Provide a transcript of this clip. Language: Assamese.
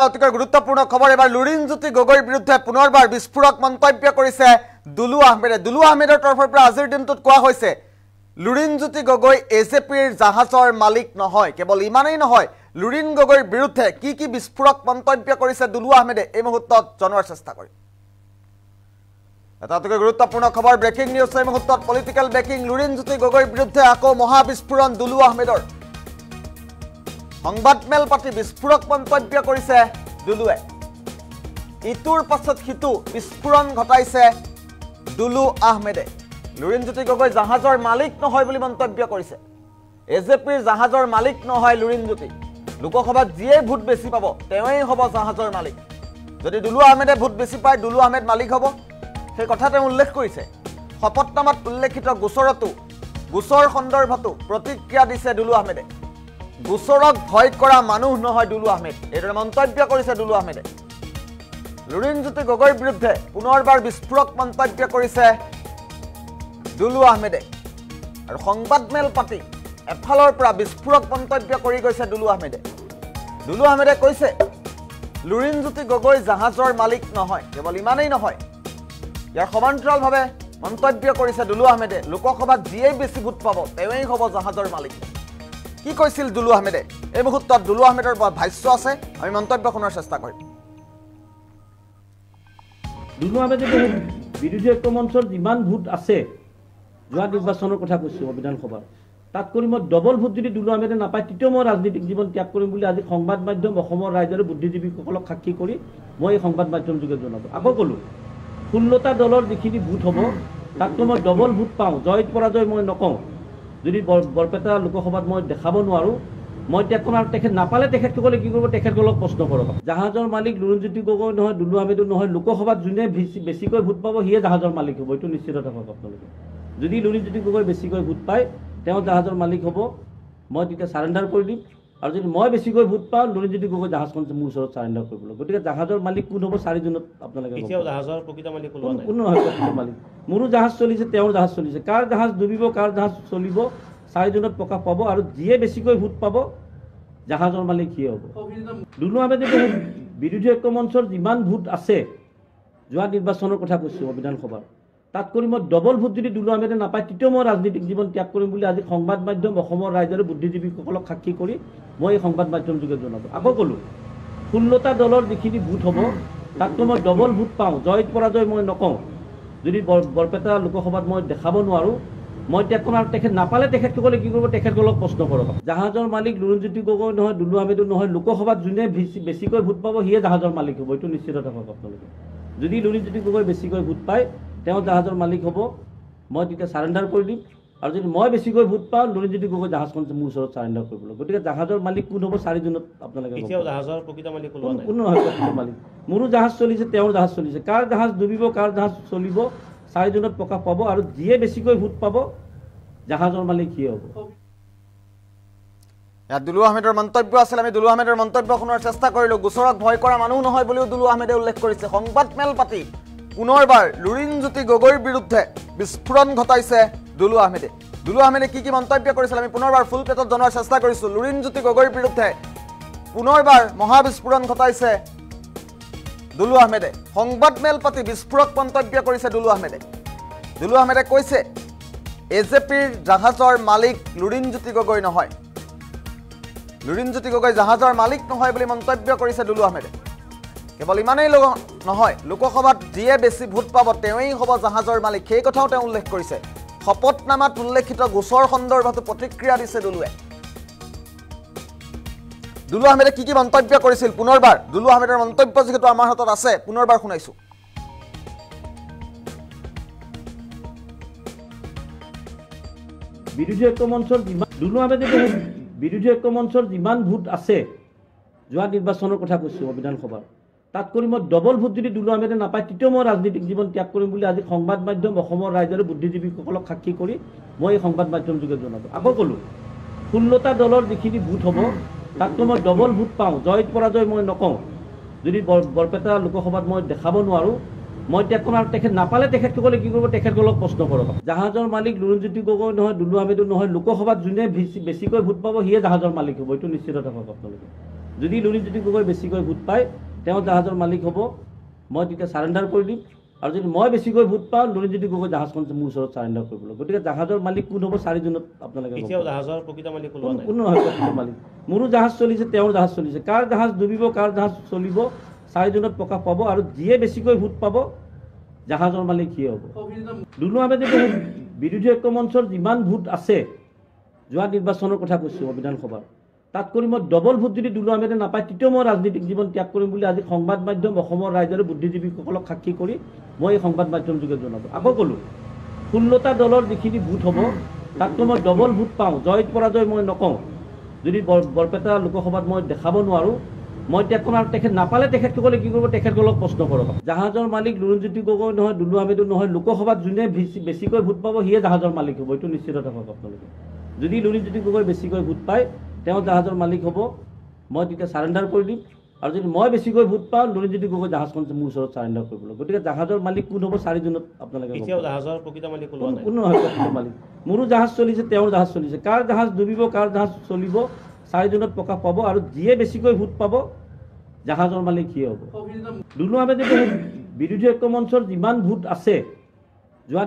অতিকৈ গুৰুত্বপূৰ্ণ খবৰ এবাৰ লুৰিণজ্যোতি গগৈৰ বিৰুদ্ধে পুনৰবাৰ বিস্ফোৰক মন্তব্য কৰিছে দুলু আহমেদে। দুলু আহমেদৰ তৰফৰ পৰা আজিৰ দিনটোত কোৱা হৈছে লুৰিণজ্যোতি গগৈ এজেপিৰ জাহাজৰ মালিক নহয়। কেৱল ইমানেই নহয়, লুৰিণ গগৈৰ বিৰুদ্ধে কি বিস্ফোৰক মন্তব্য কৰিছে দুলু আহমেদে এই মুহূৰ্তত জনোৱাৰ চেষ্টা কৰিম। এটা অতিকৈ গুৰুত্বপূৰ্ণ খবৰ, ব্ৰেকিং নিউজ এই মুহূৰ্তত পলিটিকেল ব্ৰেকিং। লুৰিণজ্যোতি গগৈৰ বিৰুদ্ধে আকৌ মহাবিস্ফোৰণ দুলু আহমেদৰ। সংবাদমেল পাতি বিস্ফোৰক মন্তব্য কৰিছে দুলুৱে। ইটোৰ পাছত সিটো বিস্ফোৰণ ঘটাইছে দুলু আহমেদে। লুৰিণজ্যোতি গগৈ জাহাজৰ মালিক নহয় বুলি মন্তব্য কৰিছে। এজেপিৰ জাহাজৰ মালিক নহয় লুৰিণজ্যোতি। লোকসভাত যিয়ে ভোট বেছি পাব তেওঁই হ'ব জাহাজৰ মালিক। যদি দুলু আহমেদে ভোট বেছি পায় দুলু আহমেদ মালিক হ'ব, সেই কথা তেওঁ উল্লেখ কৰিছে। শপতনামাত উল্লেখিত গোচৰ সন্দৰ্ভতো প্ৰতিক্ৰিয়া দিছে দুলু আহমেদে। গোচৰক ভয় কৰা মানুহ নহয় দুলু আহমেদ, এইদৰে মন্তব্য কৰিছে দুলু আহমেদে। লুৰিণজ্যোতি গগৈৰ বিৰুদ্ধে পুনৰবাৰ বিস্ফোৰক মন্তব্য কৰিছে দুলু আহমেদে আৰু সংবাদমেল পাতি এফালৰ পৰা বিস্ফোৰক মন্তব্য কৰি গৈছে দুলু আহমেদে। দুলু আহমেদে কৈছে লুৰিণজ্যোতি গগৈ জাহাজৰ মালিক নহয়। কেৱল ইমানেই নহয়, ইয়াৰ সমান্তৰালভাৱে মন্তব্য কৰিছে দুলু আহমেদে, লোকসভাত যিয়েই বেছি ভোট পাব তেওঁই হ'ব জাহাজৰ মালিক। কি কৈছিল দুলু আহমেদে এই মুহূৰ্তত? দুলু আহমেদৰ ভাষ্য আছে, আমি মন্তব্য শুনাৰ চেষ্টা কৰিম। দুলু আহমেদে বিৰোধী ঐক্য মঞ্চৰ যিমান ভোট আছে যোৱা নিৰ্বাচনৰ কথা কৈছোঁ বিধানসভাৰ, তাত কৰি মই ডবল ভোট যদি দুলু আহমেদে নাপায় তেতিয়াও মই ৰাজনীতিক জীৱন ত্যাগ কৰিম বুলি আজি সংবাদ মাধ্যম অসমৰ ৰাইজ আৰু বুদ্ধিজীৱীসকলক সাক্ষী কৰি মই এই সংবাদ মাধ্যম যোগে জনাব। আকৌ ক'লোঁ 16টা দলৰ যিখিনি ভোট হ'ব তাতকৈ মই ডবল ভোট পাওঁ, জয় পৰাজয় মই নকওঁ। যদি বৰপেটা লোকসভাত মই দেখাব নোৱাৰোঁ, মই তেখেত নাপালে তেখেতসকলে কি কৰিব, তেখেতসকলক প্ৰশ্ন কৰক। জাহাজৰ মালিক লুৰিণজ্যোতি গগৈ নহয়, দুলু আহমেদো নহয়। লোকসভাত যোনে বেছিকৈ ভোট পাব সিয়ে জাহাজৰ মালিক হ'ব, এইটো নিশ্চিত থাকক আপোনালোকে। যদি লুৰিণজ্যোতি গগৈ বেছিকৈ ভোট পায় তেওঁ জাহাজৰ মালিক হ'ব, মই তেতিয়া চাৰেণ্ডাৰ কৰি দিম। আৰু যদি মই বেছিকৈ ভোট পাওঁ লুৰিণজ্যোতি গগৈ জাহাজখন মোৰ ওচৰত চাৰেণ্ডাৰ কৰিব লাগিব। গতিকে জাহাজৰ মালিক কোন হ'ব 4 জুনত আপোনালোকে কোনো নহয় প্ৰকৃত মালিক। মোৰো জাহাজ চলিছে, তেওঁৰ জাহাজ চলিছে। কাৰ জাহাজ ডুবিব কাৰ জাহাজ চলিব 4 জুনত প্ৰকাশ পাব, আৰু যিয়ে বেছিকৈ ভোট পাব জাহাজৰ মালিক সিয়ে হ'ব। দুলু আহমেদে বিৰোধী ঐক্য মঞ্চৰ যিমান ভোট আছে যোৱা নিৰ্বাচনৰ কথা কৈছোঁ বিধানসভাৰ, তাত কৰি মই ডবল ভোট যদি দুলু আহমেদে নাপায় তেতিয়াও মই ৰাজনীতিক জীৱন ত্যাগ কৰিম বুলি আজি সংবাদ মাধ্যম অসমৰ ৰাইজ আৰু বুদ্ধিজীৱীসকলক সাক্ষী কৰি মই এই সংবাদ মাধ্যম যোগে জনাব। আকৌ ক'লোঁ 16টা দলৰ যিখিনি ভোট হ'ব তাতকৈ মই ডবল ভোট পাওঁ, জয় পৰাজয় মই নকওঁ। যদি বৰপেটা লোকসভাত মই দেখাব নোৱাৰোঁ, মই তেখেত নাপালে তেখেতসকলে কি কৰিব, তেখেতসকলক প্ৰশ্ন কৰক। জাহাজৰ মালিক লুৰিণজ্যোতি গগৈ নহয়, দুলু আহমেদো নহয়। লোকসভাত যোনে বেছিকৈ ভোট পাব সিয়ে জাহাজৰ মালিক হ'ব, এইটো নিশ্চিত থাকক আপোনালোকে। যদি লুৰিণজ্যোতি গগৈ বেছিকৈ ভোট পায় তেওঁ জাহাজৰ মালিক হ'ব, মই তেতিয়া চাৰেণ্ডাৰ কৰি দিম। আৰু যদি মই বেছিকৈ ভোট পাওঁ লুৰিণজ্যোতি গগৈ জাহাজখন মোৰ ওচৰত চাৰেণ্ডাৰ কৰিব লাগিব। গতিকে জাহাজৰ মালিক কোন হ'ব 4 জুনত আপোনালোকে কোনো নহয় প্ৰকৃত মালিক। মোৰো জাহাজ চলিছে, তেওঁৰ জাহাজ চলিছে। কাৰ জাহাজ ডুবিব কাৰ জাহাজ চলিব 4 জুনত প্ৰকাশ পাব, আৰু যিয়ে বেছিকৈ ভোট পাব জাহাজৰ মালিক সিয়ে হ'ব। ইয়াত দুলু আহমেদৰ মন্তব্য আছিল, আমি দুলু আহমেদৰ মন্তব্য শুনাৰ চেষ্টা কৰিলোঁ। গোচৰক ভয় কৰা মানুহ নহয় বুলিও দুলু আহমেদে উল্লেখ কৰিছে। সংবাদমেল পাতি পুনৰবাৰ লুৰিণজ্যোতি গগৈৰ বিৰুদ্ধে বিস্ফোৰণ ঘটাইছে দুলু আহমেদে। দুলু আহমেদে কি মন্তব্য কৰিছিল আমি পুনৰবাৰ ফুল প্লেটত জনোৱাৰ চেষ্টা কৰিছোঁ। লুৰিণজ্যোতি গগৈৰ বিৰুদ্ধে পুনৰবাৰ মহাবিস্ফোৰণ ঘটাইছে দুলু আহমেদে। সংবাদমেল পাতি বিস্ফোৰক মন্তব্য কৰিছে দুলু আহমেদে। দুলু আহমেদে কৈছে এজেপিৰ জাহাজৰ মালিক লুৰিণজ্যোতি গগৈ নহয়। লুৰিণজ্যোতি গগৈ জাহাজৰ মালিক নহয় বুলি মন্তব্য কৰিছে দুলু আহমেদে। কেৱল ইমানেই নহয়, লোকসভাত যিয়ে বেছি ভোট পাব তেওঁই হ'ব জাহাজৰ মালিক, সেই কথাও তেওঁ উল্লেখ কৰিছে। শপতনামাত উল্লেখিত গোচৰ সন্দৰ্ভতো প্ৰতিক্ৰিয়া দিছে দুলুৱে। দুলু আহমেদে কি মন্তব্য কৰিছিল পুনৰবাৰ দুলু আহমেদৰ মন্তব্য যিহেতু আমাৰ হাতত আছে পুনৰবাৰ শুনাইছোঁ। বিৰোধী ঐক্য মঞ্চৰ দুলু আহমেদে বিৰোধী ঐক্য মঞ্চৰ যিমান ভোট আছে যোৱা নিৰ্বাচনৰ কথা কৈছোঁ বিধানসভাৰ, তাত কৰি মই ডবল ভোট যদি দুলু আহমেদে নাপায় তেতিয়াও মই ৰাজনীতিক জীৱন ত্যাগ কৰিম বুলি আজি সংবাদ মাধ্যম অসমৰ ৰাইজ আৰু বুদ্ধিজীৱীসকলক সাক্ষী কৰি মই এই সংবাদ মাধ্যম যোগে জনাব। আকৌ ক'লোঁ 16টা দলৰ যিখিনি ভোট হ'ব তাতকৈ মই ডবল ভোট পাওঁ, জয় পৰাজয় মই নকওঁ। যদি বৰপেটা লোকসভাত মই দেখাব নোৱাৰোঁ, মই তেখেত নাপালে তেখেতসকলে কি কৰিব, তেখেতসকলক প্ৰশ্ন কৰক। জাহাজৰ মালিক লুৰিণজ্যোতি গগৈ নহয়, দুলু আহমেদো নহয়। লোকসভাত যোনে বেছিকৈ ভোট পাব সিয়ে জাহাজৰ মালিক হ'ব, এইটো নিশ্চিত থাকক আপোনালোকে। যদি লুৰিণজ্যোতি গগৈ বেছিকৈ ভোট পায় তেওঁ জাহাজৰ মালিক হ'ব, মই তেতিয়া চাৰেণ্ডাৰ কৰি দিম। আৰু যদি মই বেছিকৈ ভোট পাওঁ লুৰিণজ্যোতি গগৈ জাহাজখন মোৰ ওচৰত চাৰেণ্ডাৰ কৰিব লাগিব। গতিকে জাহাজৰ মালিক কোন হ'ব 4 জুনত আপোনালোকে জাহাজৰ প্ৰকৃত মালিক কোনো নহয় প্ৰকৃত মালিক। মোৰো জাহাজ চলিছে, তেওঁৰ জাহাজ চলিছে। কাৰ জাহাজ ডুবিব, কাৰ জাহাজ চলিব 4 জুনত প্ৰকাশ পাব। আৰু যিয়ে বেছিকৈ ভোট পাব জাহাজৰ মালিক সিয়ে হ'ব। দুলু আহমেদে বিৰোধী ঐক্য মঞ্চৰ যিমান ভোট আছে যোৱা নিৰ্বাচনৰ কথা কৈছোঁ বিধানসভাৰ, তাত কৰি মই ডবল ভোট যদি দুলু আহমেদে নাপায় তেতিয়াও মই ৰাজনীতিক জীৱন ত্যাগ কৰিম বুলি আজি সংবাদ মাধ্যম অসমৰ ৰাইজৰ বুদ্ধিজীৱীসকলক সাক্ষী কৰি মই এই সংবাদ মাধ্যম যোগে জনাব। আকৌ ক'লোঁ 16টা দলৰ যিখিনি ভোট হ'ব তাতকৈ মই ডবল ভোট পাওঁ, জয় পৰাজয় মই নকওঁ। যদি বৰপেটা লোকসভাত মই দেখাব নোৱাৰোঁ, মই ত্যাগ কৰিম। আৰু তেখেত নাপালে তেখেতসকলে কি কৰিব, তেখেতসকলক প্ৰশ্ন কৰক। জাহাজৰ মালিক লুৰিণজ্যোতি গগৈ নহয়, দুলু আহমেদো নহয়। লোকসভাত যোনে বেছিকৈ ভোট পাব সিয়ে জাহাজৰ মালিক হ'ব, এইটো নিশ্চিত থাকক আপোনালোকে। যদি লুৰিণজ্যোতি গগৈ বেছিকৈ ভোট পায় তেওঁ জাহাজৰ মালিক হ'ব, মই তেতিয়া চাৰেণ্ডাৰ কৰি দিম। আৰু যদি মই বেছিকৈ ভোট পাওঁ লুৰিণজ্যোতি গগৈ জাহাজখন মোৰ ওচৰত চাৰেণ্ডাৰ কৰিব লাগিব। গতিকে জাহাজৰ মালিক কোন হ'ব 4 জুনত আপোনালোকে জাহাজৰ প্ৰকৃত মালিক কোনো নহয় প্ৰকৃত মালিক। মোৰো জাহাজ চলিছে, তেওঁৰ জাহাজ চলিছে। কাৰ জাহাজ ডুবিব, কাৰ জাহাজ চলিব 4 জুনত প্ৰকাশ পাব। আৰু যিয়ে বেছিকৈ ভোট পাব জাহাজৰ মালিক সিয়ে হ'ব। দুলু আহমেদে বিৰোধী ঐক্য মঞ্চৰ যিমান ভোট আছে যোৱা